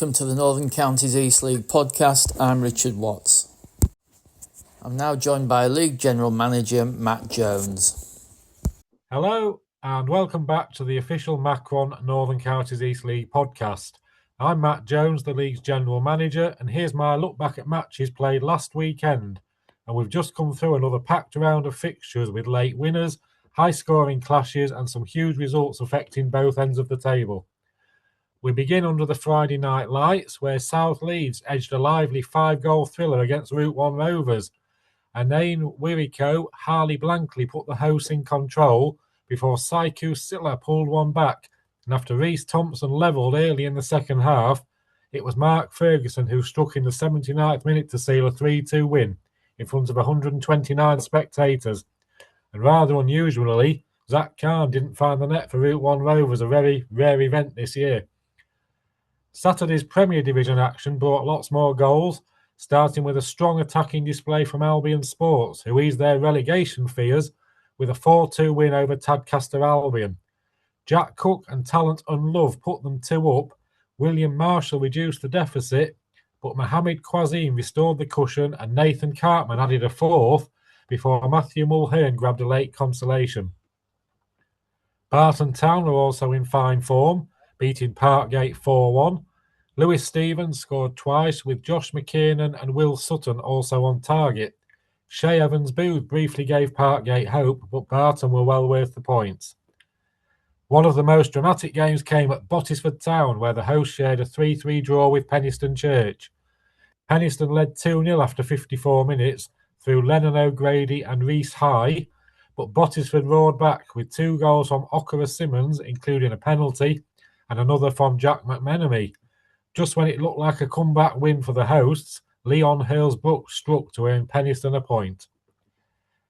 welcome to the Northern Counties East League podcast. I'm Richard Watts. I'm now joined by League General Manager Matt Jones. Hello and welcome back to the official Macron Northern Counties East League podcast. I'm Matt Jones, the League's General Manager, and here's my look back at matches played last weekend. And we've just come through another packed round of fixtures with late winners, high-scoring clashes and some huge results affecting both ends of the table. We begin under the Friday night lights, where South Leeds edged a lively 5-goal thriller against Route 1 Rovers. And Nain Wiriko Harley Blankley put the hosts in control before Saiku Silla pulled one back. And after Reece Thompson levelled early in the second half, it was Mark Ferguson who struck in the 79th minute to seal a 3-2 win in front of 129 spectators. And rather unusually, Zach Khan didn't find the net for Route 1 Rovers, a very rare event this year. Saturday's Premier Division action brought lots more goals, starting with a strong attacking display from Albion Sports, who eased their relegation fears with a 4-2 win over Tadcaster Albion. Jack Cook and Talent Unlove put them 2 up, William Marshall reduced the deficit, but Mohamed Quazim restored the cushion and Nathan Cartman added a 4th before Matthew Mulhern grabbed a late consolation. Barton Town were also in fine form, beating Parkgate 4-1. Lewis Stevens scored twice, with Josh McKiernan and Will Sutton also on target. Shay Evans-Booth briefly gave Parkgate hope, but Barton were well worth the points. One of the most dramatic games came at Bottisford Town, where the hosts shared a 3-3 draw with Penistone Church. Penistone led 2-0 after 54 minutes through Lennon O'Grady and Reese High, but Bottisford roared back with 2 goals from Okara Simmons, including a penalty, and another from Jack McMenemy. Just when it looked like a comeback win for the hosts, Leon Hurlsbrook struck to earn Penistone a point.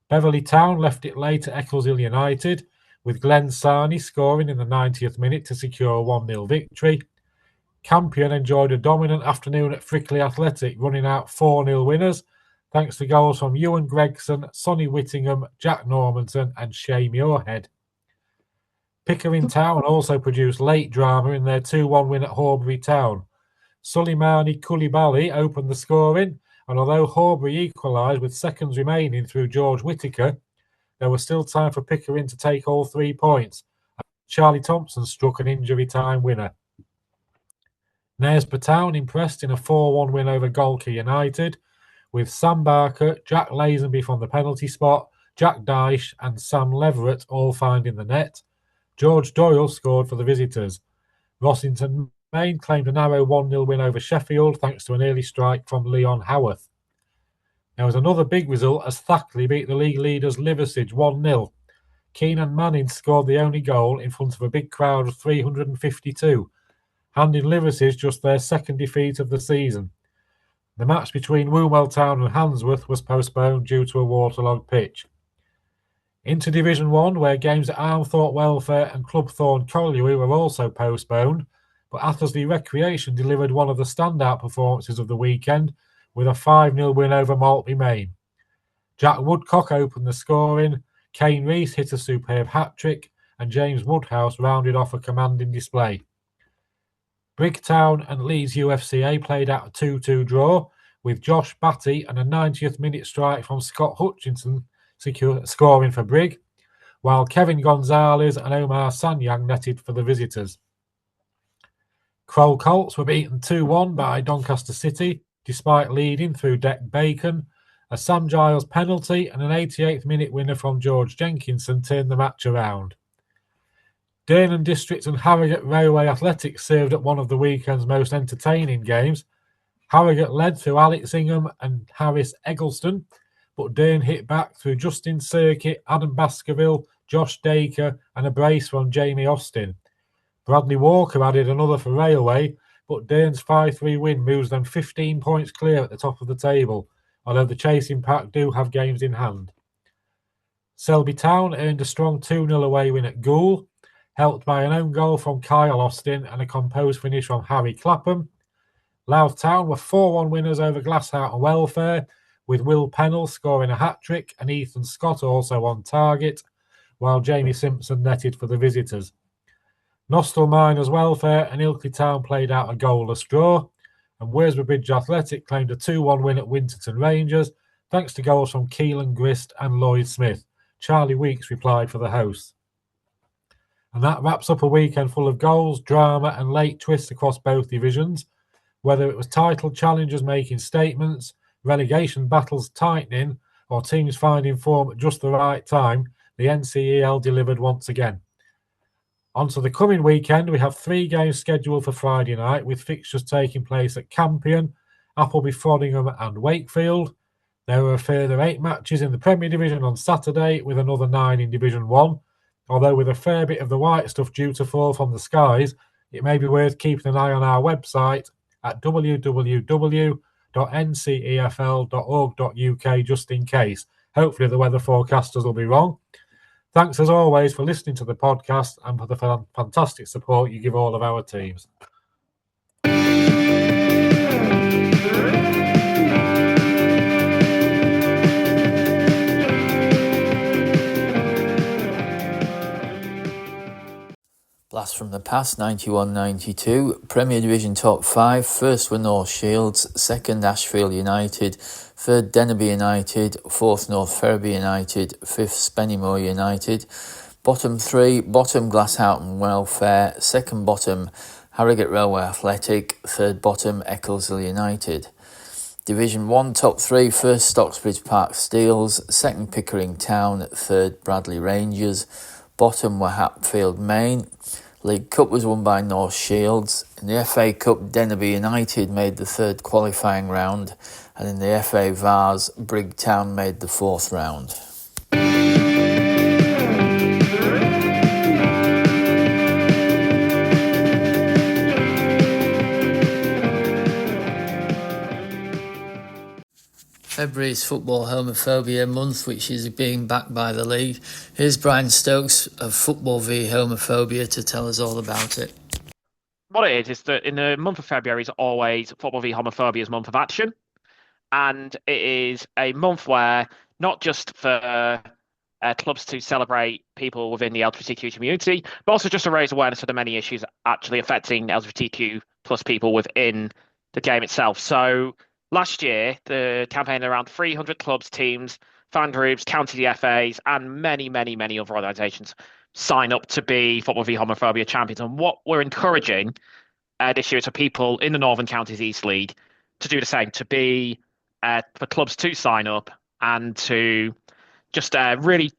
Beverley Town left it late at Eccleshill United, with Glenn Sarney scoring in the 90th minute to secure a 1-0 victory. Campion enjoyed a dominant afternoon at Frickley Athletic, running out 4-0 winners, thanks to goals from Ewan Gregson, Sonny Whittingham, Jack Normanton and Shay Muirhead. Pickering Town also produced late drama in their 2-1 win at Horbury Town. Suleimani Koulibaly opened the scoring, and although Horbury equalised with seconds remaining through George Whittaker, there was still time for Pickering to take all 3 points. Charlie Thompson struck an injury time winner. Knaresborough Town impressed in a 4-1 win over Golker United, with Sam Barker, Jack Lazenby from the penalty spot, Jack Dyche and Sam Leverett all finding the net. George Doyle scored for the visitors. Rossington Main claimed a narrow 1-0 win over Sheffield thanks to an early strike from Leon Howarth. There was another big result as Thackley beat the league leaders Liversedge 1-0. Keenan Manning scored the only goal in front of a big crowd of 352, handing Liversedge just their second defeat of the season. The match between Woolwell Town and Handsworth was postponed due to a waterlogged pitch. Into Division 1, where games at Armthorpe Welfare and Club Thorn Colliery were also postponed, but Athersley Recreation delivered one of the standout performances of the weekend with a 5-0 win over Maltby Main. Jack Woodcock opened the scoring, Kane Rees hit a superb hat-trick, and James Woodhouse rounded off a commanding display. Brigtown and Leeds UFCA played out a 2-2 draw, with Josh Batty and a 90th minute strike from Scott Hutchinson scoring for Brig, while Kevin Gonzalez and Omar Sanyang netted for the visitors. Crowell Colts were beaten 2-1 by Doncaster City, despite leading through Deck Bacon. A Sam Giles penalty and an 88th minute winner from George Jenkinson turned the match around. Durham District and Harrogate Railway Athletics served at one of the weekend's most entertaining games. Harrogate led through Alex Ingham and Harris Eggleston, but Durham hit back through Justin Circuit, Adam Baskerville, Josh Dacre and a brace from Jamie Austin. Bradley Walker added another for Railway, but Durham's 5-3 win moves them 15 points clear at the top of the table, although the chasing pack do have games in hand. Selby Town earned a strong 2-0 away win at Goole, helped by an own goal from Kyle Austin and a composed finish from Harry Clapham. Louth Town were 4-1 winners over Glasshout and Welfare, with Will Pennell scoring a hat-trick and Ethan Scott also on target, while Jamie Simpson netted for the visitors. Nostell Miners Welfare and Ilkley Town played out a goalless draw, and Wiersbe Bridge Athletic claimed a 2-1 win at Winterton Rangers, thanks to goals from Keelan Grist and Lloyd Smith. Charlie Weeks replied for the hosts. And that wraps up a weekend full of goals, drama, and late twists across both divisions. Whether it was title challengers making statements, relegation battles tightening, or teams finding form at just the right time, the NCEL delivered once again. On to the coming weekend, we have 3 games scheduled for Friday night, with fixtures taking place at Campion, Appleby, Frodingham, and Wakefield. There are a further 8 matches in the Premier Division on Saturday, with another 9 in Division 1. Although with a fair bit of the white stuff due to fall from the skies, it may be worth keeping an eye on our website at www.ncefl.org.uk just in case. Hopefully the weather forecasters will be wrong. Thanks as always for listening to the podcast and for the fantastic support you give all of our teams. Blast from the past, 91-92. Premier Division top 5. First were North Shields, second Ashfield United, third Dennerby United, fourth North Ferriby United, fifth Spennymoor United. Bottom 3, bottom Glasshoughton Welfare, second bottom Harrogate Railway Athletic, third bottom Eccleshill United. Division 1 top 3, first Stocksbridge Park Steels, second Pickering Town, third Bradley Rangers. Bottom were Hatfield Main. League Cup was won by North Shields. In the FA Cup, Dennerby United made the third qualifying round, and in the FA Vars, Brigtown made the fourth round. February's Football Homophobia Month, which is being backed by the league. Here's Brian Stokes of Football v Homophobia to tell us all about it. What it is that in the month of February is always Football v Homophobia's month of action. And it is a month where not just for clubs to celebrate people within the LGBTQ community, but also just to raise awareness of the many issues actually affecting LGBTQ plus people within the game itself. So last year, the campaign had around 300 clubs, teams, fan groups, county DFAs, and many, many, many other organisations sign up to be Football v Homophobia champions. And what we're encouraging this year is for people in the Northern Counties East League to do the same, to be for clubs to sign up and to just really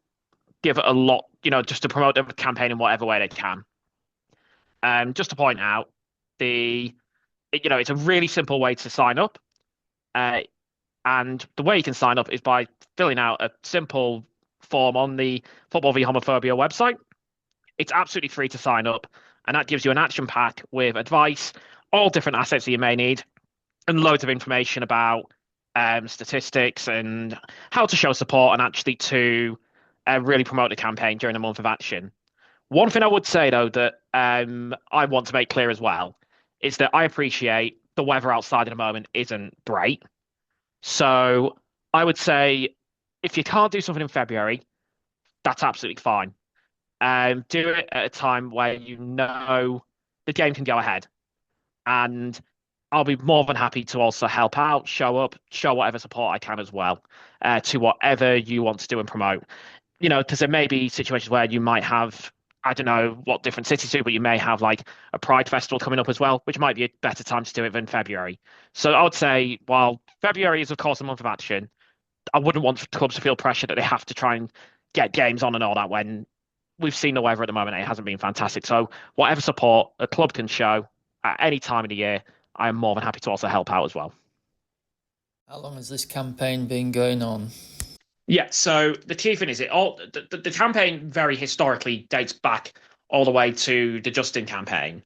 give it a lot, just to promote the campaign in whatever way they can. Just to point out, it's a really simple way to sign up. And the way you can sign up is by filling out a simple form on the Football v Homophobia website. It's absolutely free to sign up, and that gives you an action pack with advice, all different assets that you may need, and loads of information about statistics and how to show support and actually to really promote the campaign during the month of action. One thing I would say, though, that I want to make clear as well is that I appreciate the weather outside at the moment isn't great. So I would say if you can't do something in February, that's absolutely fine. Do it at a time where you know the game can go ahead. And I'll be more than happy to also help out, show up, show whatever support I can as well to whatever you want to do and promote. Because there may be situations where you might have, I don't know what different cities do, but you may have like a Pride Festival coming up as well, which might be a better time to do it than February. So I would say, while February is, of course, a month of action, I wouldn't want clubs to feel pressure that they have to try and get games on and all that when we've seen the weather at the moment. It hasn't been fantastic. So whatever support a club can show at any time of the year, I am more than happy to also help out as well. How long has this campaign been going on? Yeah, so the key thing is the campaign very historically dates back all the way to the Justin campaign.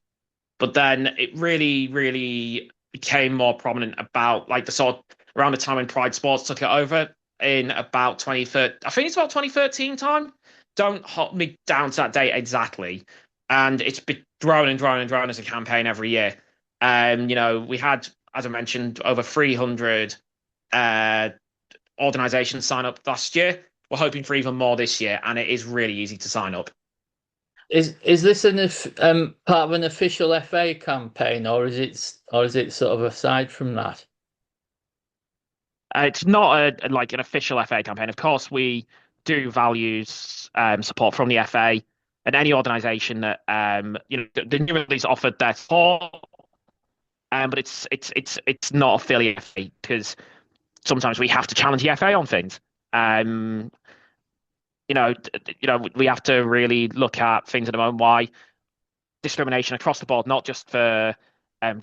But then it really, really became more prominent about like the sort of around the time when Pride Sports took it over in about 2013. I think it's about 2013 time. Don't hot me down to that date exactly. And it's been growing and growing and growing as a campaign every year. We had, as I mentioned, over 300 organizations sign up last year. We're hoping for even more this year, and it is really easy to sign up. Is this part of an official FA campaign, or is it sort of aside from that? It's not like an official FA campaign. Of course, we do values support from the FA and any organisation that the new release offered their support, but it's not affiliated because sometimes we have to challenge the FA on things. Um, we have to really look at things at the moment. Why discrimination across the board, not just for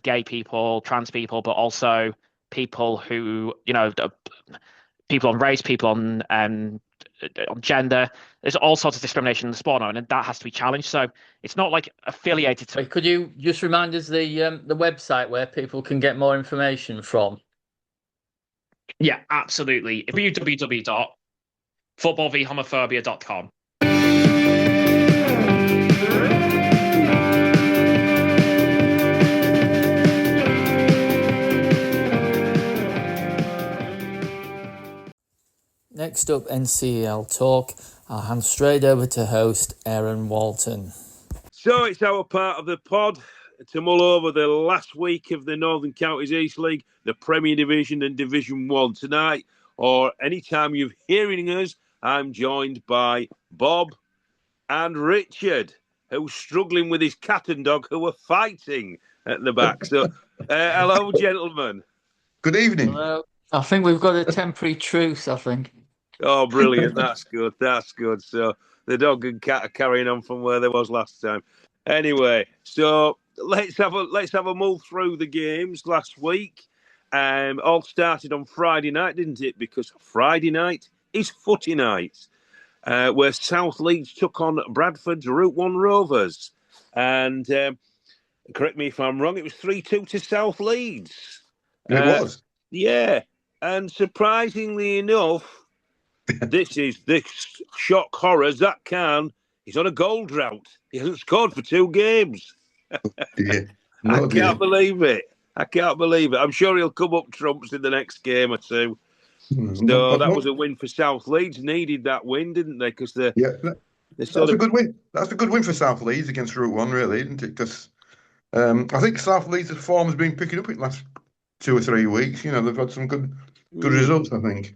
gay people, trans people, but also people who, people on race, people on gender. There's all sorts of discrimination in the sport now, and that has to be challenged. So it's not like affiliated to. Could you just remind us the website where people can get more information from? Yeah, absolutely. www.footballvhomophobia.com. Next up, NCEL talk. I'll hand straight over to host Aaron Walton. So it's our part of the pod to mull over the last week of the Northern Counties East League, the Premier Division and Division 1 tonight, or any time you're hearing us. I'm joined by Bob and Richard, who's struggling with his cat and dog who are fighting at the back. So, hello, gentlemen. Good evening. Hello. I think we've got a temporary truce, I think. Oh, brilliant. That's good. That's good. So the dog and cat are carrying on from where they was last time. Anyway, so let's have a mull through the games last week. All started on Friday night, didn't it? Because Friday night is footy night, where South Leeds took on Bradford's Route 1 Rovers. And correct me if I'm wrong, it was 3-2 to South Leeds. It was. Yeah. And surprisingly enough, this shock horror. Zach Khan, he's on a goal drought. He hasn't scored for 2 games. Dear. I can't believe it. I'm sure he'll come up trumps in the next game or two. So that was a win for South Leeds. Needed that win, didn't they? Because that's a good win. That's a good win for South Leeds against Route 1, really, isn't it? Because I think South Leeds' form has been picking up in the last 2 or 3 weeks. They've had some good results, I think.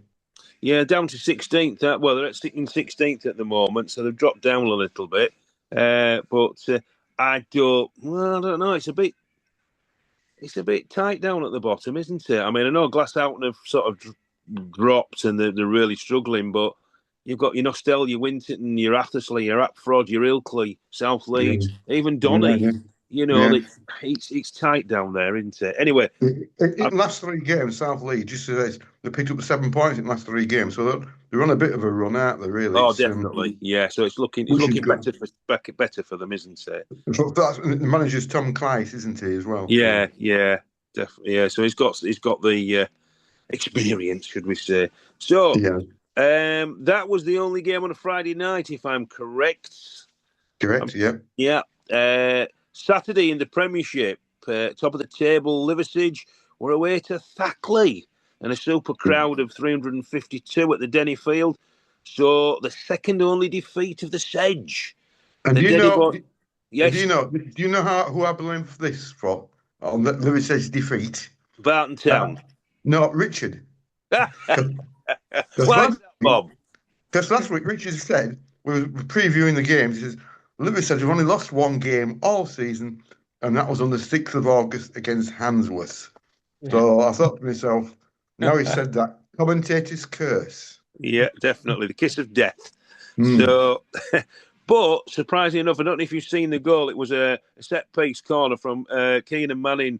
Yeah, down to 16th. Well, they're at 16th at the moment, so they've dropped down a little bit. But I don't know. It's a bit tight down at the bottom, isn't it? I mean, I know Glasshoughton have sort of dropped and they're really struggling, but you've got your Nostell, your Winterton, your Athersley, your Apfrod, your Ilkley, South Leeds, even Donny. It's tight down there, isn't it? Anyway, in the last 3 games, South Leeds, just so they picked up 7 points in the last 3 games, so they're on a bit of a run, aren't they? Really? Oh, definitely, yeah. So it's looking better for them, isn't it? The manager's Tom Kleiss, isn't he, as well? Yeah, definitely. Yeah, so he's got the experience, should we say? So, that was the only game on a Friday night, if I'm correct. Correct. Yeah. Saturday in the Premiership, top of the table, Liversedge were away to Thackley and a super crowd of 352 at the Denny Field. So the second only defeat of the Sedge. And do you know who I blame for this for? On Liversedge's defeat? Barton Town. No, Richard. Why is that, Bob? Because last week Richard said, we were previewing the games, he says, Liversedge have only lost 1 game all season, and that was on the 6th of August against Handsworth. Yeah. So I thought to myself, now he said that, commentator's curse. Yeah, definitely. The kiss of death. So, but surprisingly enough, I don't know if you've seen the goal. It was a set-piece corner from Keenan Manning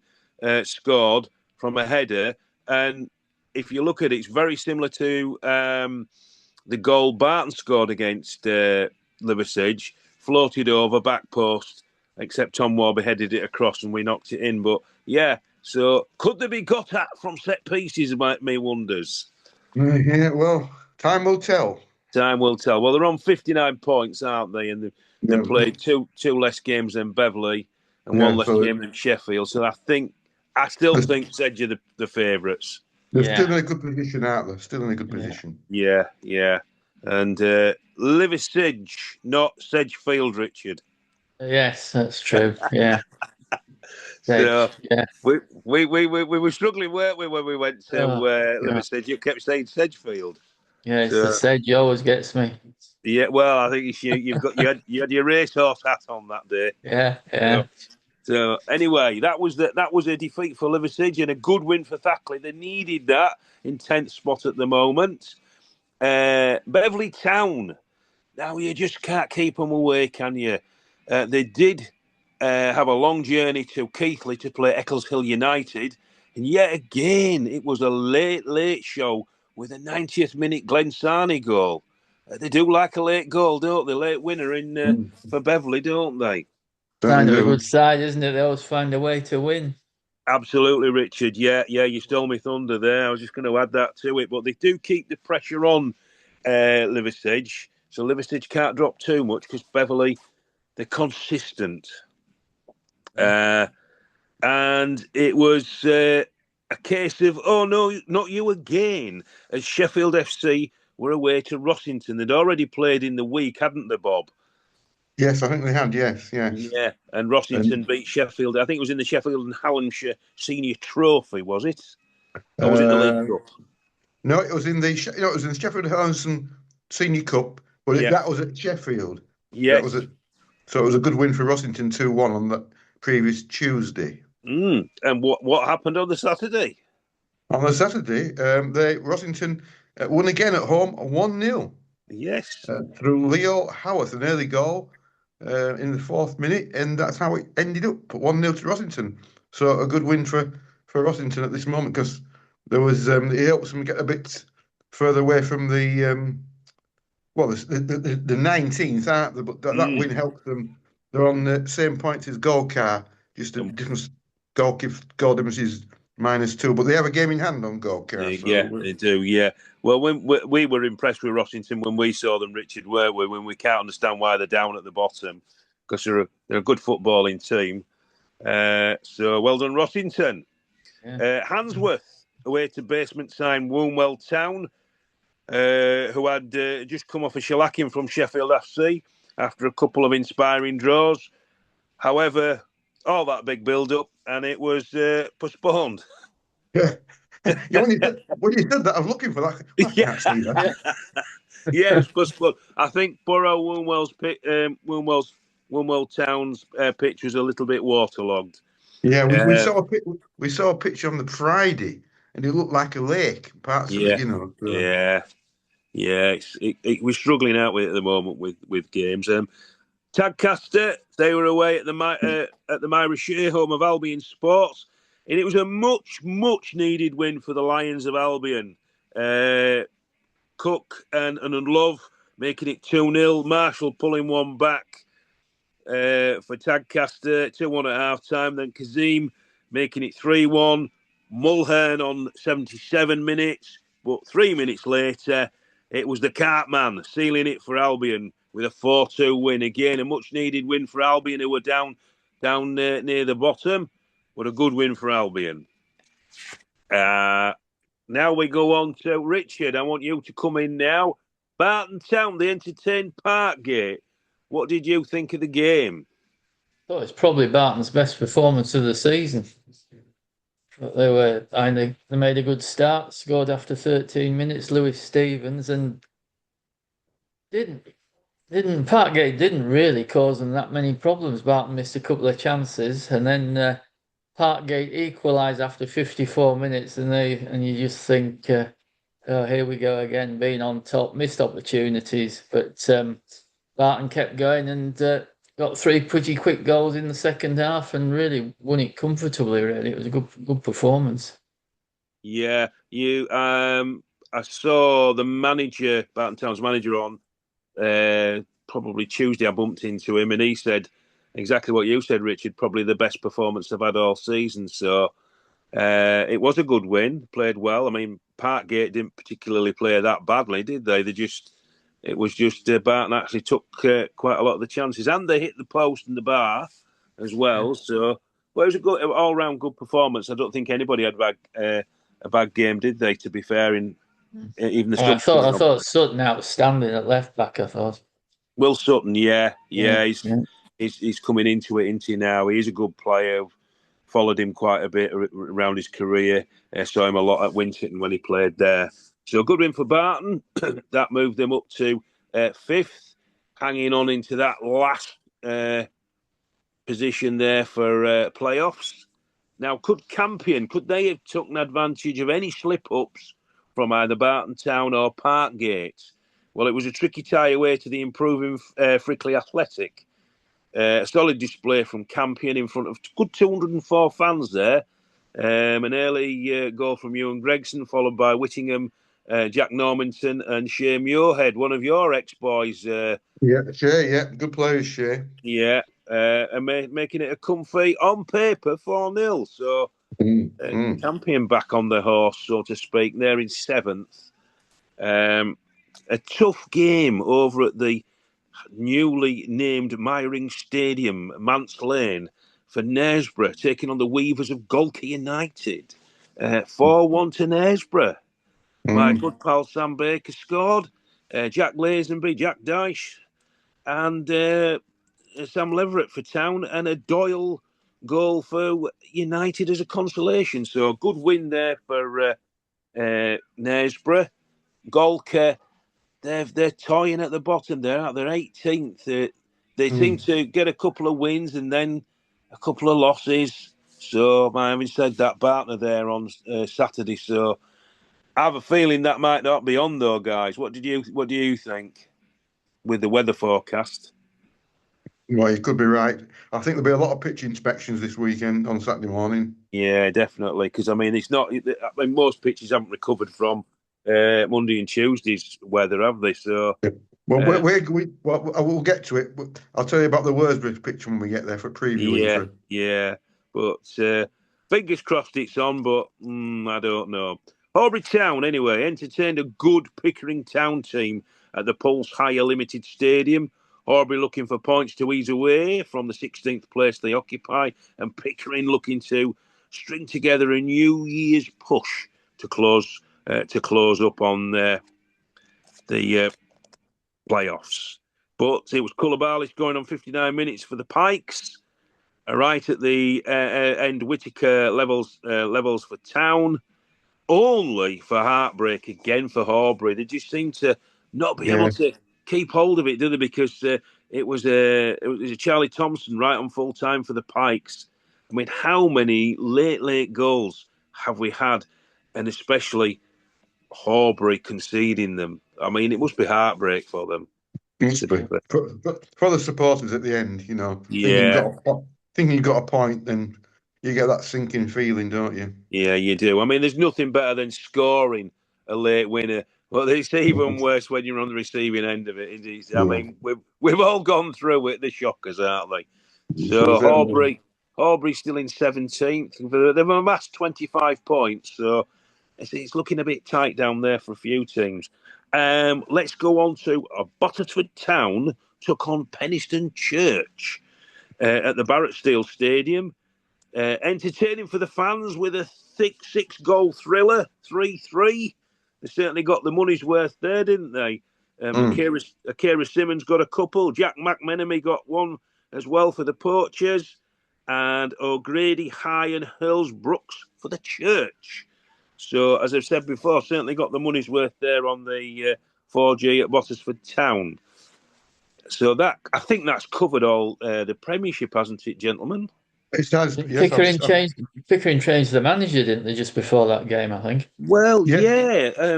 scored from a header. And if you look at it, it's very similar to the goal Barton scored against Liversedge. Floated over, back post, except Tom Warby headed it across and we knocked it in. But yeah, so could they be got at from set pieces, me wonders? Yeah, well, time will tell. Time will tell. Well, they're on 59 points, aren't they? And they've played two less games than Beverley and 1 less game than Sheffield. So I still think Sedge are the favourites. They're still in a good position, aren't they? Still in a good position. Yeah. And Liversedge, not Sedgefield, Richard. Yes, that's true. Yeah. So Sedge. Yeah. we were struggling, weren't we, when we went to Oh, yeah. Liversedge? You kept saying Sedgefield. Yeah, it's the So Sedge always gets me. yeah, well, I think you had your racehorse hat on that day. Yeah, So, yeah. so anyway, that was a defeat for Liversedge and a good win for Thackley. They needed that in 10th spot at the moment. Beverley Town. Now you just can't keep them away, can you? They did have a long journey to Keighley to play Eccleshill United, and yet again it was a late show with a 90th minute Glenn Sarney goal. They do like a late goal, don't they? Late winner in for Beverley, don't they? Sign Certainly of a do. good side, isn't it? They always find a way to win. Absolutely, Richard. Yeah, you stole me thunder there. I was just going to add that to it, but they do keep the pressure on Liversedge, so Liversedge can't drop too much because Beverley, they're consistent. And it was a case of, oh no, not you again, as Sheffield FC were away to Rossington. They'd already played in the week, hadn't they, Bob? Yes, I think they had. Yes. Yeah, and Rossington beat Sheffield. I think it was in the Sheffield and Hallamshire Senior Trophy, was it? Or was it the League Uh, Cup? no, it was in the it was in Sheffield Harrison Senior Cup, but Yeah. that was at Sheffield. Yes. That was so it was a good win for Rossington 2-1 on that previous Tuesday. And what happened on the Saturday? On the Saturday, Rossington won again at home 1-0. Yes. Through Leo Howarth, an early goal in the 4th minute, and that's how it ended up 1-0 to Rossington. So a good win for Rossington at this moment, because there was it helps them get a bit further away from the 19th, aren't they? But that win helps them. They're on the same points as Golcar, just a different goal difference is -2, but they have a game in hand on Golcar. Yeah, they do. Yeah. Well, when we were impressed with Rossington when we saw them, Richard, weren't we? When we can't understand why they're down at the bottom, because they're a good footballing team. So well done, Rossington. Yeah. Handsworth away to basement sign Wombwell Town, who had just come off a shellacking from Sheffield FC after a couple of inspiring draws. However, all that big build-up and it was postponed. Yeah. Yeah, when you said that, I was looking for that. I can't see that. Yeah, it was postponed. I think Borough Wombwell Town's pitch was a little bit waterlogged. Yeah, we saw a picture on the Friday, and it looked like a lake. Parts of it, you know. So. Yeah. We're struggling out with it at the moment with games. Tadcaster, they were away at the Myra Shea home of Albion Sports, and it was a much needed win for the Lions of Albion. Cook and Love making it 2-0. Marshall pulling one back for Tadcaster, 2-1 at half time. Then Kazim making it 3-1. Mulhern on 77 minutes, but 3 minutes later, it was the Cartman sealing it for Albion with a 4-2 win. Again, a much-needed win for Albion, who were down near the bottom, but a good win for Albion. Now we go on to Richard. I want you to come in now. Barton Town, they entertained Parkgate. What did you think of the game? I thought it's probably Barton's best performance of the season. But they made a good start, scored after 13 minutes, Lewis Stevens, and Parkgate didn't really cause them that many problems. Barton missed a couple of chances, and then Parkgate equalised after 54 minutes, and you just think, oh, here we go again, being on top, missed opportunities. But Barton kept going and got 3 pretty quick goals in the second half, and really won it comfortably. Really, it was a good performance. Yeah, I saw the manager, Barton Town's manager, on probably Tuesday. I bumped into him, and he said exactly what you said, Richard. Probably the best performance they've had all season. So it was a good win. Played well. I mean, Parkgate didn't particularly play that badly, did they? It was just Barton actually took quite a lot of the chances, and they hit the post and the bar as well. Yeah. So, well, it was a good all-round good performance. I don't think anybody had a bad game, did they? To be fair, even the I thought Sutton outstanding at left back. I thought. Will Sutton, yeah. He's he's coming into it, isn't he, now? He's a good player. Followed him quite a bit around his career. Saw him a lot at Winton when he played there. So good win for Barton. That moved them up to 5th, hanging on into that last position there for playoffs. Now, could they have taken advantage of any slip-ups from either Barton Town or Parkgate? Well, it was a tricky tie away to the improving Frickley Athletic. A solid display from Campion in front of good 204 fans there. An early goal from Ewan Gregson, followed by Whittingham, Jack Normanton, and Shea Muirhead, one of your ex-boys. Yeah, Shea, yeah. Good players, Shea. Yeah, and making it a comfy, on paper, 4-0. So Campion back on the horse, so to speak. They're in 7th. A tough game over at the newly named Myring Stadium, Mance Lane, for Knaresborough, taking on the Weavers of Golke United. 4-1 to Knaresborough. My good pal Sam Baker scored. Jack Lazenby, Jack Dyche, and Sam Leverett for Town, and a Doyle goal for United as a consolation. So a good win there for Knaresborough. Golke, they're toying at the bottom there. They're 18th. They seem to get a couple of wins and then a couple of losses. So, having said that, Barton are there on Saturday. So, I have a feeling that might not be on though, guys. What do you think with the weather forecast? Well, you could be right. I think there'll be a lot of pitch inspections this weekend on Saturday morning. Yeah, definitely. Because it's not. Most pitches haven't recovered from Monday and Tuesday's weather, have they? So, well, we'll get to it. But I'll tell you about the Worsbridge pitch when we get there for previewing. Yeah. But fingers crossed it's on. But I don't know. Horbury Town, anyway, entertained a good Pickering Town team at the Pulse Hire Limited Stadium. Horbury looking for points to ease away from the 16th place they occupy, and Pickering looking to string together a New Year's push to close up on the playoffs. But it was Cullerbarlis going on 59 minutes for the Pikes. Right at the end, Whittaker levels for Town. Only for heartbreak again for Horbury. They just seem to not be able to keep hold of it, do they? Because it was a Charlie Thompson right on full time for the Pikes. I mean, how many late goals have we had, and especially Horbury conceding them? I mean, it must be heartbreak for them. For the supporters at the end, Yeah. Thinking you got a point, then you get that sinking feeling, don't you? Yeah, you do. I mean, there's nothing better than scoring a late winner. But it's even worse when you're on the receiving end of it. I mean, we've all gone through it, the shockers, aren't they? So Horbury's still in 17th. They've amassed 25 points, so it's looking a bit tight down there for a few teams. Let's go on to Botterford Town took on Penistone Church at the Barrett Steel Stadium. Entertaining for the fans with a thick 6-goal thriller, 3-3. They certainly got the money's worth there, didn't they? Akira Simmons got a couple. Jack McMenemy got one as well for the Poachers. And O'Grady, High and Hurls Brooks for the Church. So, as I've said before, certainly got the money's worth there on the 4G at Bottersford Town. So I think that's covered all the Premiership, hasn't it, gentlemen? It does. Pickering changed the manager, didn't they, just before that game, I think? Well, yeah. I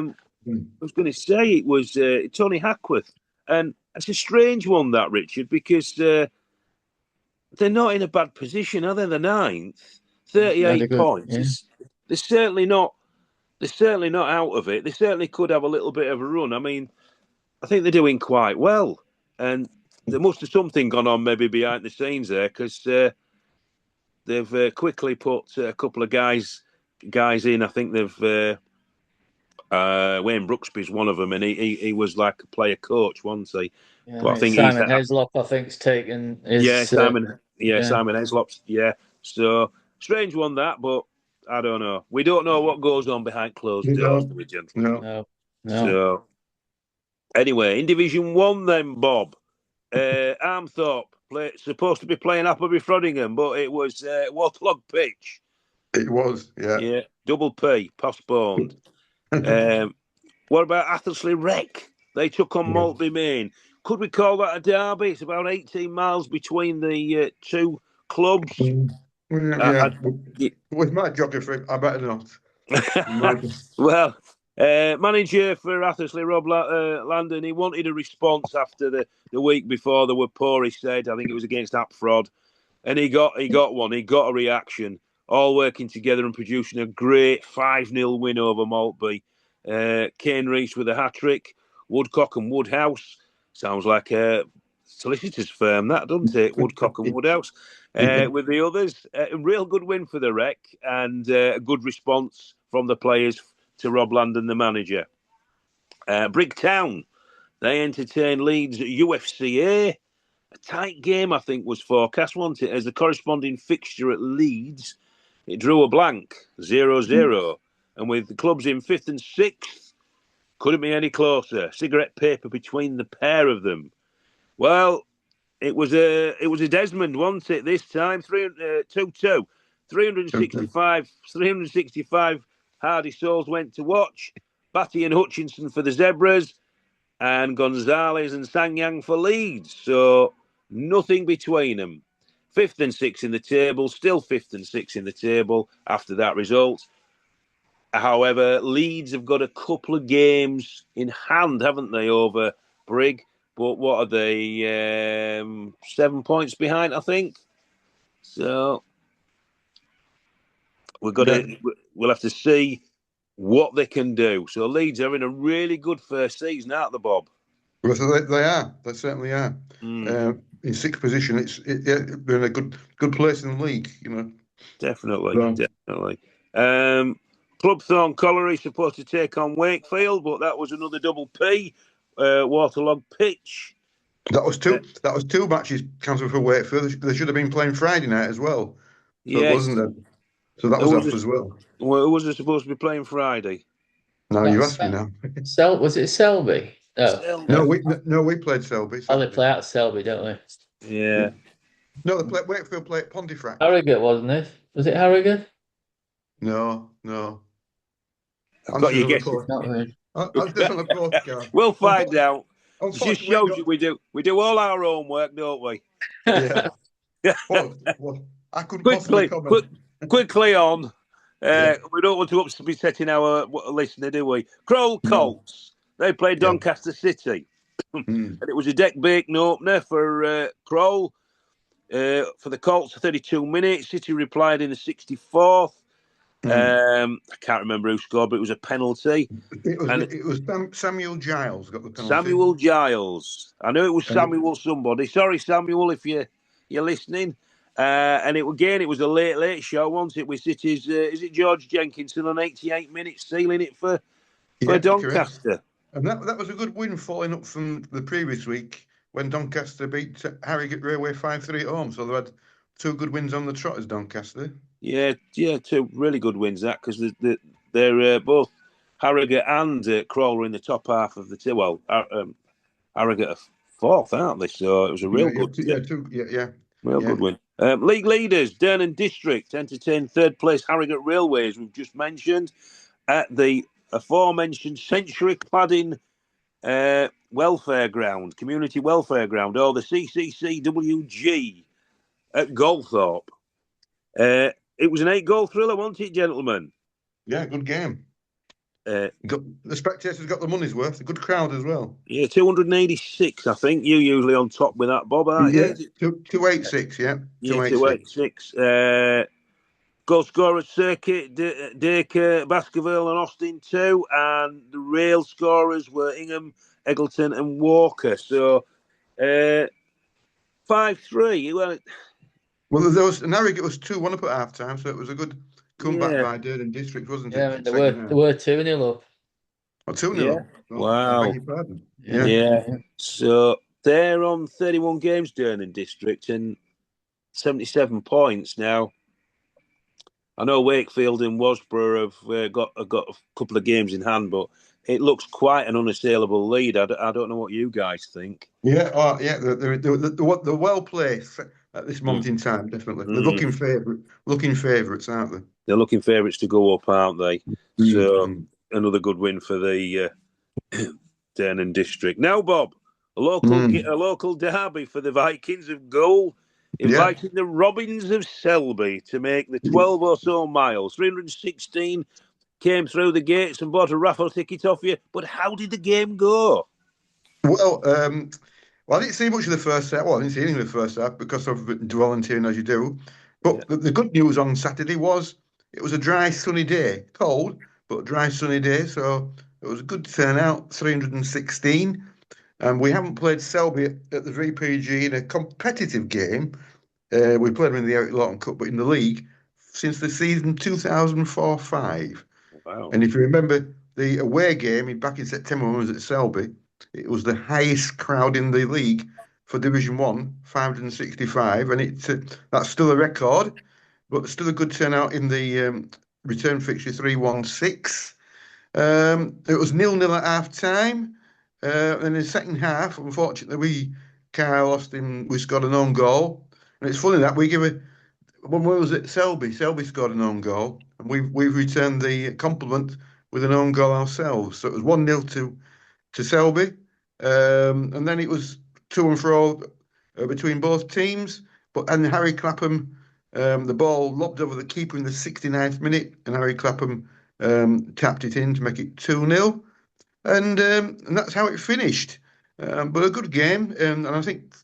was going to say it was Tony Hackworth. And it's a strange one, that, Richard, because they're not in a bad position, are they? The 9th, 38 points. Yeah. They're certainly not out of it. They certainly could have a little bit of a run. I mean, I think they're doing quite well. And there must have something gone on maybe behind the scenes there, because they've quickly put a couple of guys in. I think they've Wayne Brooksby's one of them, and he was like a player coach, wasn't he? Yeah, but I think Simon Heslop, I think's taken. Simon Heslop's. Yeah, so strange one that, but I don't know. We don't know what goes on behind closed doors, do we, gentlemen? No. So anyway, in Division 1 then, Bob, Armthorpe supposed to be playing Appleby Frodingham, but it was waterlogged pitch. It was, yeah. Yeah, double P, postponed. What about Athersley Rec? They took on Maltby Main. Could we call that a derby? It's about 18 miles between the two clubs. Yeah. With my geography, I better not. Well, manager for Athersley, Rob Landon, he wanted a response after the week before. They were poor, he said. I think it was against Apfrod. And he got one. He got a reaction. All working together and producing a great 5-0 win over Maltby. Kane Reese with a hat-trick. Woodcock and Woodhouse. Sounds like a solicitor's firm, that, doesn't it? Woodcock and Woodhouse. With the others. A real good win for the Rec and a good response from the players to Rob Landon, the manager. Brigtown, they entertained Leeds UFCA. A tight game, I think, was forecast, wasn't it? As the corresponding fixture at Leeds, it drew a blank, 0-0. And with the clubs in 5th and 6th, couldn't be any closer. Cigarette paper between the pair of them. Well, it was a Desmond, wasn't it, this time? 2-2. 365 hardy souls went to watch. Batty and Hutchinson for the Zebras, and Gonzalez and Sanyang for Leeds. So nothing between them. 5th and 6th in the table, still 5th and 6th in the table after that result. However, Leeds have got a couple of games in hand, haven't they, over Brig? But what are they? 7 points behind, I think. So we'll have to see what they can do. So Leeds are in a really good first season, aren't they, Bob? Well, so they are. They certainly are. In 6th position, they're in a good place in the league. You know, definitely. Club Thorn Colliery supposed to take on Wakefield, but that was another double P, waterlogged pitch. That was two matches cancelled for Wakefield. They should have been playing Friday night as well. So yes. It wasn't it? So that was off as well. Well, who was it supposed to be playing Friday? No, you asked me now. Was it Selby? No, we played Selby. Oh, they play out Selby, don't they? Yeah. No, they played Wakefield played Pontefract. Harrogate, wasn't it? Was it Harrogate? No. I've got you guessing. I was just on the postcard. We'll find out. It just shows you we do all our homework, don't we? Yeah. Well, I couldn't possibly comment. Quickly on. We don't want to be setting our listener, do we? Crowell Colts. They played Doncaster City. And it was a deck-breaking opener for Crowell. For the Colts, 32 minutes. City replied in the 64th. I can't remember who scored, but it was a penalty. It was Samuel Giles got the penalty. Samuel Giles. I know it was Samuel somebody. Sorry, Samuel, if you're listening. And it was a late show, wasn't it? With City's, is it George Jenkinson on 88 minutes, sealing it for Doncaster. Correct. And that was a good win, following up from the previous week when Doncaster beat Harrogate Railway 5-3 at home. So they had 2 good wins on the trot as Doncaster. Yeah, 2 really good wins, that, because they're both Harrogate and Crawler in the top half of the team. Well, Harrogate are 4th, aren't they? So it was a real good good win. League leaders, Durnan District entertained 3rd place Harrogate Railways, we've just mentioned, at the aforementioned Century Cladding Welfare Ground, Community Welfare Ground, or the CCCWG at Goldthorpe. It was an 8-goal thriller, wasn't it, gentlemen? Yeah, good game. The spectators got the money's worth. A good crowd as well. Yeah, 286, I think. You usually on top with that, Bob, aren't you? 286, yeah. 286. Goal scorers, Circuit, Dacre, Baskerville and Austin 2. And the rail scorers were Ingham, Eggleton and Walker. So, 5-3. Well, there was Harrogate was 2-1 up at half time, so it was a good comeback by Durnan District, wasn't it? Yeah, there were 2-0 up. Oh, 2-0 up. Wow. I beg your pardon. Yeah. So they're on 31 games, Durnan District, and 77 points now. I know Wakefield and Wasborough have got a couple of games in hand, but it looks quite an unassailable lead. I don't know what you guys think. Yeah, they're well placed at this moment in time. Definitely, they're looking favourites, aren't they? They're looking favourites to go up, aren't they? So another good win for the Dernan district. Now, Bob, a local derby for the Vikings of Goal, inviting the Robins of Selby to make the 12 or so miles. 316 came through the gates and bought a raffle ticket off you. But how did the game go? Well, I didn't see much of the first half. Well, I didn't see anything of the first half because of volunteering as you do. But the good news on Saturday was it was a dry, sunny day. Cold, but dry, sunny day. So it was a good turnout, 316. And we haven't played Selby at the VPG in a competitive game. We played them in the Eric Lawton Cup, but in the league since the season 2004-05. Wow. And if you remember the away game back in September when I was at Selby, it was the highest crowd in the league for Division 1, 565, and that's still a record, but still a good turnout in the return fixture 316. It was 0-0 at half time, and in the second half, unfortunately, we scored an own goal, and it's funny that when we was at Selby scored an own goal, and we've returned the compliment with an own goal ourselves. So it was 1-0 to Selby, and then it was to and fro between both teams. And Harry Clapham, the ball lobbed over the keeper in the 69th minute, and Harry Clapham tapped it in to make it 2-0, and that's how it finished. But a good game, and I think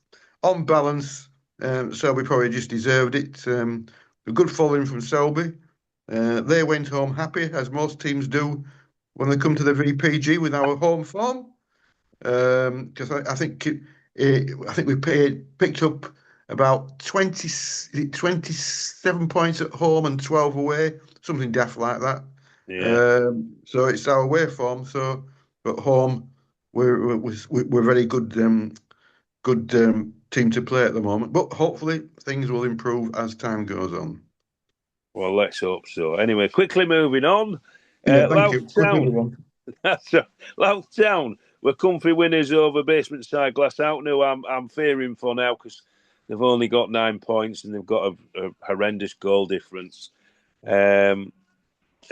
on balance, Selby probably just deserved it. A good following from Selby. They went home happy, as most teams do when they come to the VPG with our home form. Because I think we picked up about 27 points at home and 12 away, something daft like that. Yeah. So it's our away form. So at home, we're very good team to play at the moment. But hopefully things will improve as time goes on. Well, let's hope so. Anyway, quickly moving on. Thank you. Louth Town were comfy winners over basement side Glasshout. Now I'm fearing for now because they've only got 9 points and they've got a horrendous goal difference. Louth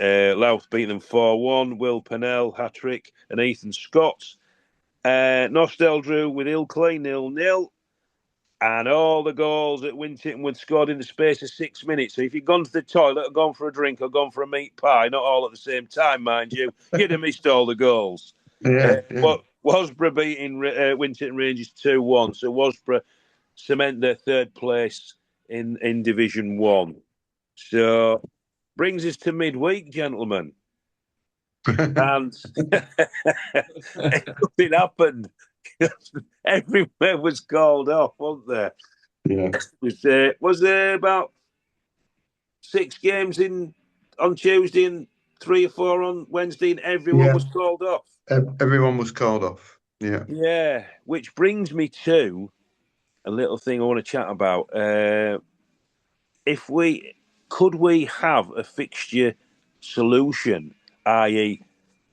beat them 4-1. Will Pennell, hat-trick, and Ethan Scott. Nostell drew with Ilkley 0-0. And all the goals at Winton were scored in the space of 6 minutes. So if you'd gone to the toilet or gone for a drink or gone for a meat pie, not all at the same time, mind you, you'd have missed all the goals. But Wasborough beating Winton Rangers 2-1. So Wasborough cement their third place in Division 1. So brings us to midweek, gentlemen. And nothing happened. Everywhere was called off, wasn't there? Yeah. Was there about 6 games on Tuesday and 3 or 4 on Wednesday, and everyone was called off? Everyone was called off. Yeah. Yeah, which brings me to a little thing I want to chat about. Could we have a fixture solution, i.e.,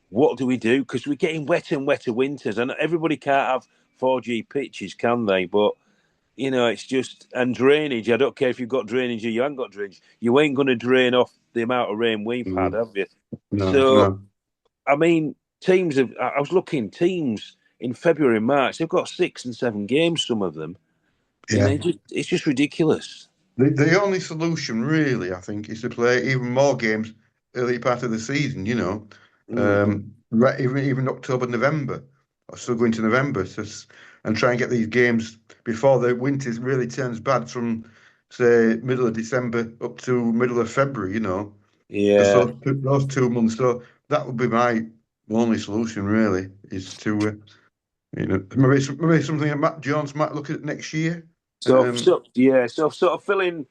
what do we do? Because we're getting wetter and wetter winters, and everybody can't have 4G pitches, can they? But, it's just... And drainage, I don't care if you've got drainage or you haven't got drainage. You ain't going to drain off the amount of rain we've had, have you? No. I mean, I was looking, teams in February and March, they've got 6 and 7 games, some of them. Yeah. It's just ridiculous. The only solution, really, I think, is to play even more games early part of the season, right, even October, November, or still going to November, and try and get these games before the winter really turns bad from, say, middle of December up to middle of February, Yeah. So those 2 months. So that would be my only solution, really, is to, maybe something that Matt Jones might look at next year. So sort of filling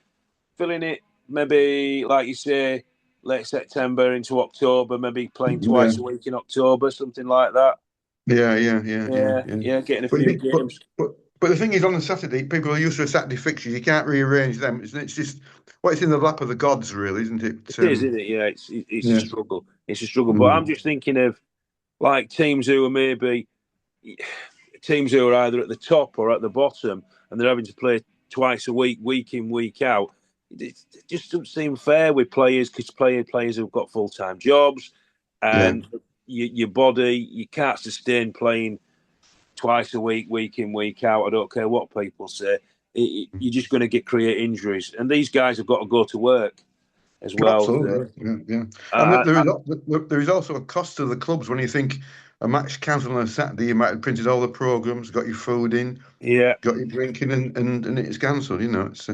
it, maybe, like you say, late September into October, maybe playing twice a week in October, something like that. Yeah, Getting a few games. But the thing is, on the Saturday, people are used to a Saturday fixture. You can't rearrange them. It's just, it's in the lap of the gods, really, isn't it? It is, isn't it? Yeah, it's a struggle. It's a struggle. But I'm just thinking of like teams who are maybe teams who are either at the top or at the bottom, and they're having to play twice a week in, week out. It just doesn't seem fair with players because players have got full-time jobs, and your body, you can't sustain playing twice a week in, week out. I don't care what people say. You're just going to create injuries, and these guys have got to go to work as well. Absolutely, yeah. And there is also a cost to the clubs when you think a match cancelled on a Saturday. You might have printed all the programs, got your food in, got your drinking, and it's cancelled. It's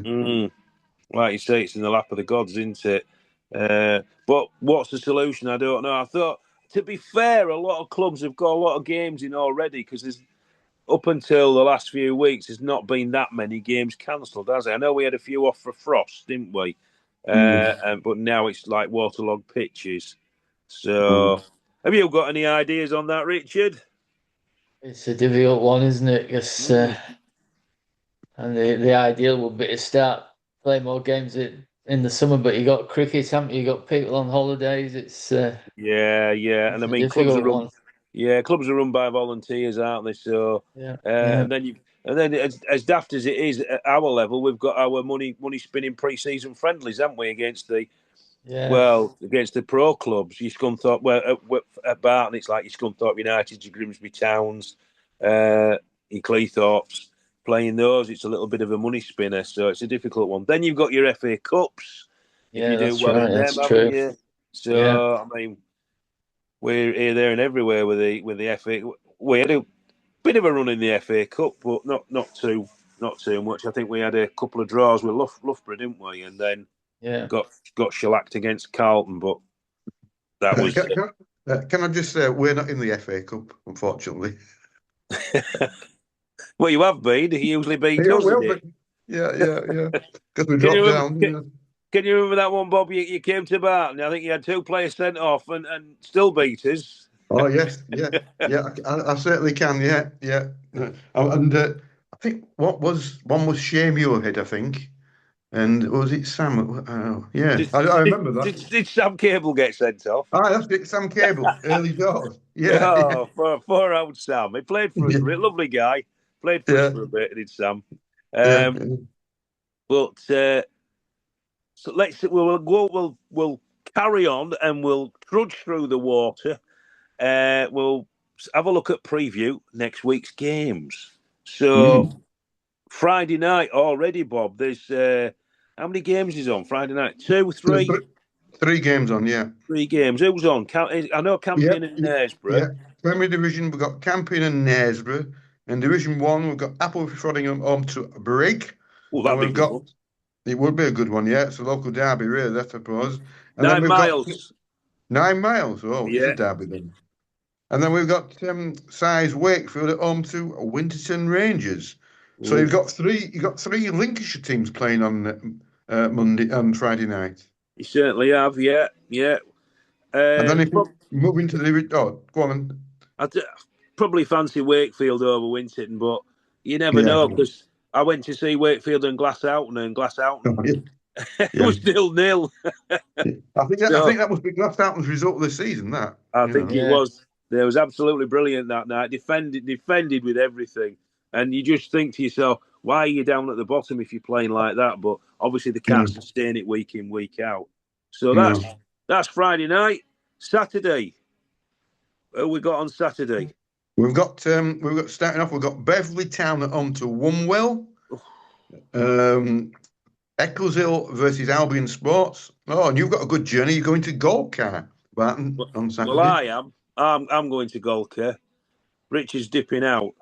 like you say, it's in the lap of the gods, isn't it? But what's the solution? I don't know. I thought, to be fair, a lot of clubs have got a lot of games in already because there's up until the last few weeks, there's not been that many games cancelled, has it? I know we had a few off for frost, didn't we? But now it's like waterlogged pitches. So, have you got any ideas on that, Richard? It's a difficult one, isn't it? Because and the ideal would be to start playing more games in the summer, but you got cricket, haven't you? You got people on holidays. It's yeah, and I mean clubs are run. Yeah, clubs are run by volunteers, aren't they? So and then as daft as it is at our level, we've got our money spinning pre-season friendlies, haven't we? Against the pro clubs, your Scunthorpe. At Barton, it's like your Scunthorpe United, your Grimsby Towns, your Cleethorpes. Playing those, it's a little bit of a money spinner, so it's a difficult one. Then you've got your FA Cups. Yeah, if you do well in them, haven't you? So I mean, we're here, there, and everywhere with the FA. We had a bit of a run in the FA Cup, but not too much. I think we had a couple of draws with Loughborough, didn't we? And then got shellacked against Carlton, but that was. Can I just say we're not in the FA Cup, unfortunately. Well, you have been. You usually beat us. Yeah. Because we dropped down. Can you remember that one, Bob? You came to Barton. I think you had 2 players sent off and still beat us. Oh yes, yeah. I certainly can. Yeah. And I think one was Shane Muirhead, I think, and was it Sam? I remember that. Did Sam Cable get sent off? That's it, Sam Cable, early doors. Poor old Sam. He played for us. Lovely guy. Played for us for a bit, did Sam. But so we'll carry on and we'll trudge through the water. We'll have a look at preview next week's games. So Friday night already, Bob. There's how many games is on Friday night? 2, 3. 3 games on, 3 games. Who's on? I know Campion and Knaresborough. Yeah, Premier Division, we've got Campion and Knaresborough. In Division 1, we've got Appleby Frodingham home to Brig. Oh, that'd be a good one. It would be a good one, yeah. It's a local derby, really, I suppose. And 9 miles. 9 miles. Oh, it's a derby then. And then we've got Size Wakefield at home to Winterton Rangers. So you've got 3 Lincolnshire teams playing on Monday and Friday night. You certainly have, yeah. And then if you move into go on. I'd probably fancy Wakefield over Winterton, but you never know because I went to see Wakefield and Glasshoughton, it was 0-0. I think that was Glasshoughton's result of the season. I think it was. It was absolutely brilliant that night. Defended with everything, and you just think to yourself, why are you down at the bottom if you're playing like that? But obviously they can't sustain it week in, week out. So that's Friday night. Saturday. Who we got on Saturday? We've got starting off. We've got Beverley Town at home to Wumwell. Eccleshill versus Albion Sports. Oh, and you've got a good journey. You're going to Golcar, Barton, on Saturday. Well, I am. I'm going to Golcar. Richard's dipping out.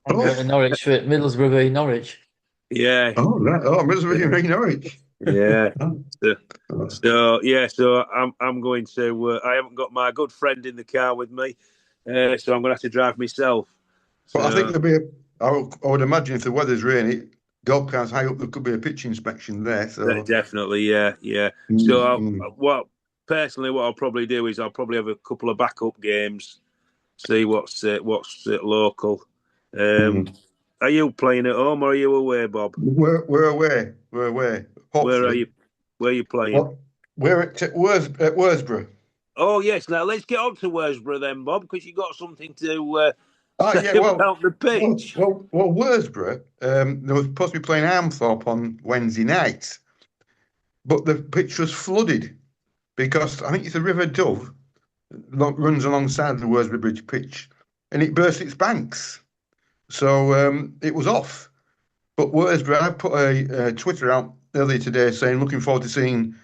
I'm going to Norwich for Middlesbrough v Norwich. Yeah. Oh, right. Oh, Middlesbrough v Norwich. Yeah. So I'm going to. I haven't got my good friend in the car with me, so I'm going to have to drive myself. But I think I would imagine if the weather's rainy, Golcar's high up, there could be a pitch inspection there. So definitely, yeah. So what I'll probably do is I'll probably have a couple of backup games, see what's local. Are you playing at home or are you away, Bob? We're away. Hopefully. Where are you playing? We're at Worsborough. Oh yes. Now let's get on to Worsborough then, Bob, because you got something to say Yeah, well, about the pitch. Worsborough, they were supposed to be playing Armthorpe on Wednesday night, but the pitch was flooded because I think it's the River Dove runs alongside the Worsborough Bridge pitch, and it burst its banks, so it was off. But Worsborough, I put a Twitter out earlier today saying looking forward to seeing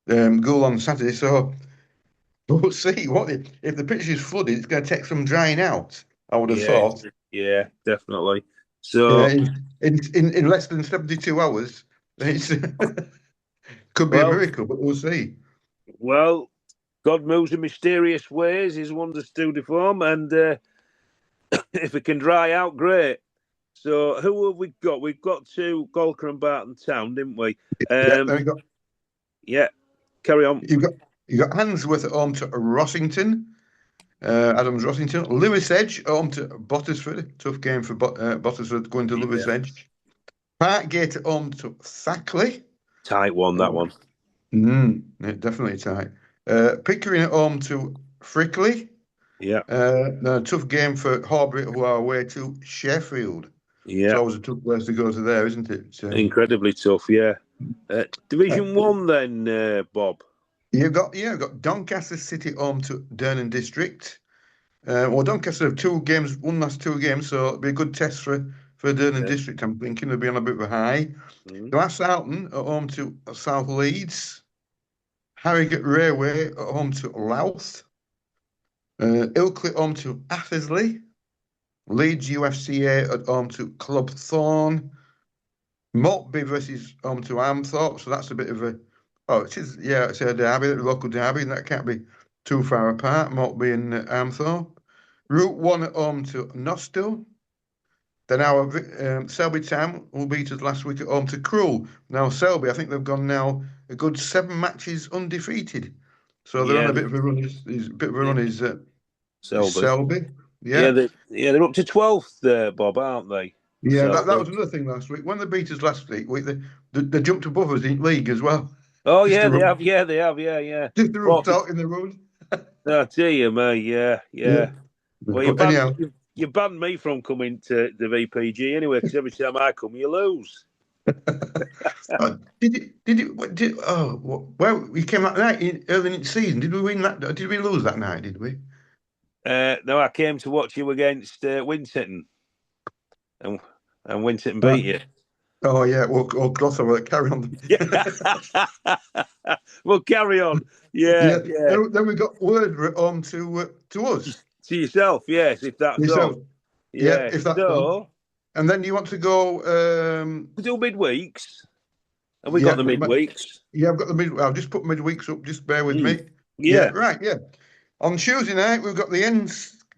Goal on Saturday. So we'll see if the pitch is flooded. It's going to take some drying out, I would have thought. Yeah, definitely. So in less than 72 hours, it's could be a miracle, but we'll see. Well, God moves in mysterious ways. His wonders do deform, and if it can dry out, great. So who have we got? We've got to Golker and Barton Town, didn't we? Then we got Carry on. you got Handsworth at home to Rossington, Adams Rossington, Lewis Edge home to Bottisford. Tough game for Bottisford going to Lewis Edge. Parkgate at home to Thackley. Tight one, that one. Definitely tight. Pickering at home to Frickley. Yeah. A tough game for Horbury, who are away to Sheffield. Yeah. It's always a tough place to go to there, isn't it? Incredibly tough, yeah. Division 1 then, Bob. You've got Doncaster City home to Durham District. Doncaster have won last 2 games, so it'll be a good test for Durham District. I'm thinking they'll be on a bit of a high. Glassalton at home to South Leeds. Harrogate Railway at home to Louth. Ilkley home to Athersley. Leeds UFCA at home to Club Thorn. Maltby versus home to Armthorpe, so that's a bit of a it's a derby, a local derby, and that can't be too far apart. Maltby and Armthorpe. Route 1 at home to Nostell. Then our Selby Town will beat us last week at home to Crewe. Now Selby, I think they've gone now a good 7 matches undefeated, so they're on a bit of a run. Is Selby. Yeah, they're up to 12th, Bob, aren't they? Yeah, that was another thing last week. When they beat us last week, they jumped above us in league as well. Oh, yeah, they have. Yeah, they have. Yeah. Just the rough talk in the road. Oh, dear me, yeah. Well, you banned me from coming to the VPG anyway, because every time I come, you lose. Well, we came that night early in the season. Did we win that? Did we lose that night? Did we? No, I came to watch you against Winterton, and Winterton beat you. Oh yeah, we'll carry on. We'll carry on. Yeah. Then we got word on to us. To yourself, yes, if that's yourself. all. Yeah, if that's all. And then you want to go? We do midweeks. Have we got the midweeks? Yeah, I've got the midweeks. I'll just put midweeks up. Just bear with me. Yeah. Right. Yeah. On Tuesday night, we've got the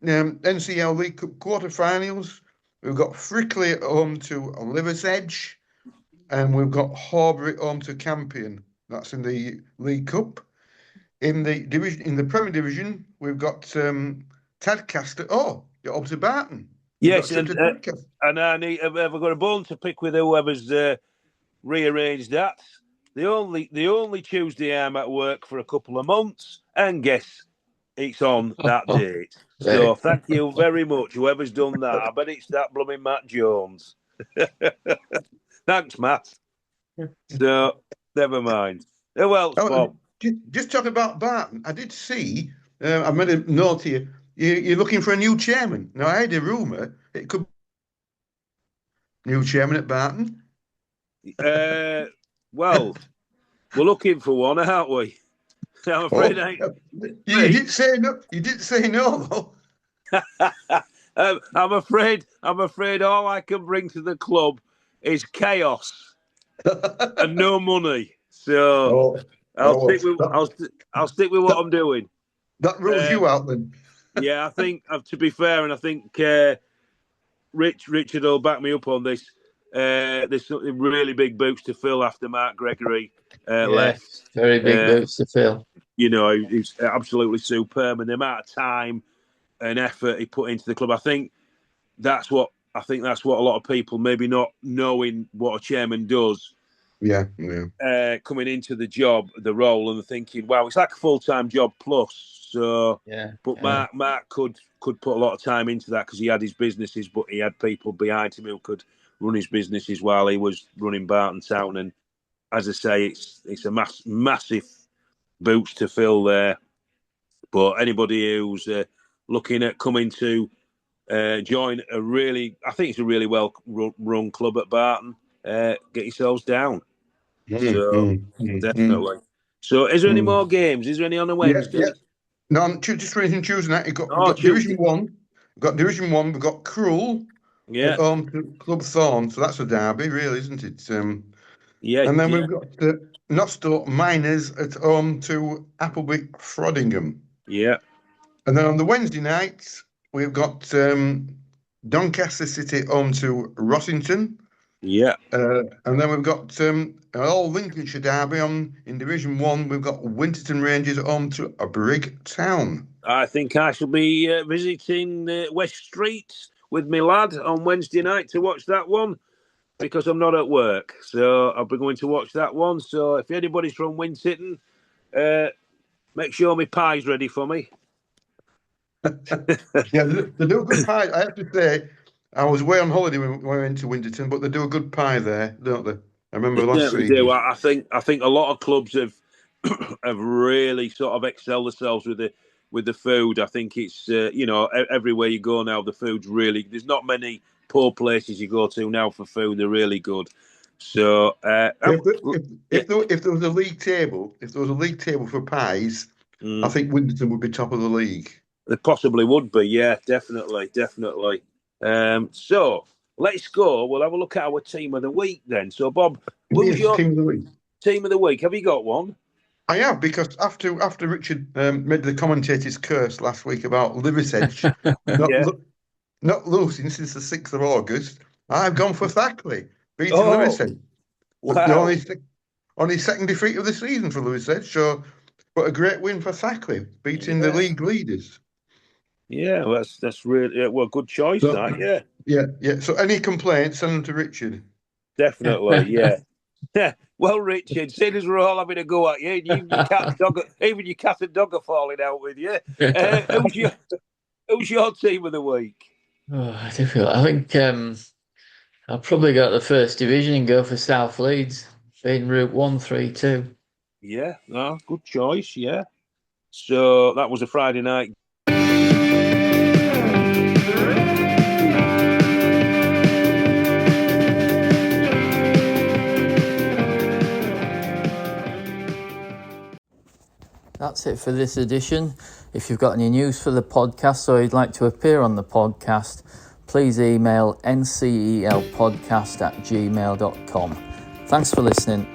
NCEL League Cup quarterfinals. We've got Frickley at home to Liver's Edge, and we've got Horbury at home to Campion. That's in the League Cup. In the Premier Division, we've got Tadcaster. Oh, you're up to Barton. Yes, and I have got a bone to pick with whoever's rearranged that. The only Tuesday I'm at work for a couple of months, and guess it's on that date. So thank you very much, whoever's done that. I bet it's that blooming Matt Jones. Thanks, Matt. So never mind. Who else, Bob? Just talking about Barton, I did see. I made a note here. You're looking for a new chairman. Now I had a rumour it could be new chairman at Barton. Well, we're looking for one, aren't we? I'm afraid you didn't say no. You didn't say no, though. I'm afraid all I can bring to the club is chaos and no money. So I'll stick with what I'm doing. That rules you out, then. Yeah, I think to be fair, and I think Richard will back me up on this. There's something really big boots to fill after Mark Gregory left. Very big boots to fill. You know, he's absolutely superb, and the amount of time and effort he put into the club. I think that's what a lot of people, maybe not knowing what a chairman does, Yeah. Coming into the job, the role, and thinking, wow, it's like a full-time job plus. So, but Mark could put a lot of time into that because he had his businesses, but he had people behind him who could run his businesses while he was running Barton Town. And as I say, it's a massive boots to fill there. But anybody who's looking at coming to join I think it's a really well run club at Barton. Get yourselves down. Definitely. So, is there any more games? Is there any on a Wednesday? Yeah. No, just finishing Tuesday night. We've got Tuesday. Division 1. We've got Division 1. We've got Cruel at home to Club Thorn. So that's a derby, really, isn't it? And then we've got Nostell Miners at home to Appleby Frodingham. Yeah. And then on the Wednesday nights, we've got Doncaster City home to Rossington. Yeah. And then we've got all Lincolnshire derby in Division 1. We've got Winterton Rangers home to a Brig Town. I think I shall be visiting West Street with my lad on Wednesday night to watch that one because I'm not at work. So I'll be going to watch that one. So if anybody's from Winterton, make sure my pie's ready for me. Yeah, they do a good pie. I have to say, I was away on holiday when we went to Winterton, but they do a good pie there, don't they? I remember last season. Do. I think a lot of clubs have really sort of excelled themselves with the food. I think it's everywhere you go now, the food's really. There's not many poor places you go to now for food. They're really good. So if there was a league table, for pies, I think Winterton would be top of the league. They possibly would be, yeah, definitely. So let's go. We'll have a look at our team of the week then. So, Bob, who's your team of the week? Team of the week. Have you got one? I have, because after Richard made the commentator's curse last week about Liversedge not losing since the 6th of August, I've gone for Thackley, beating Liversedge. Wow. The only second defeat of the season for Liversedge, so but a great win for Thackley, beating the league leaders. Yeah, well, that's really good choice. Yeah. So any complaints, send them to Richard. Definitely, yeah. Well, Richard, seeing as we're all having a go at you, even your cat and dog are falling out with you. Who's your team of the week? Oh, difficult. I think I'll probably go to the First Division and go for South Leeds, being Route 132. Yeah, good choice. Yeah. So that was a Friday night. That's it for this edition. If you've got any news for the podcast or you'd like to appear on the podcast, please email ncelpodcast@gmail.com. Thanks for listening.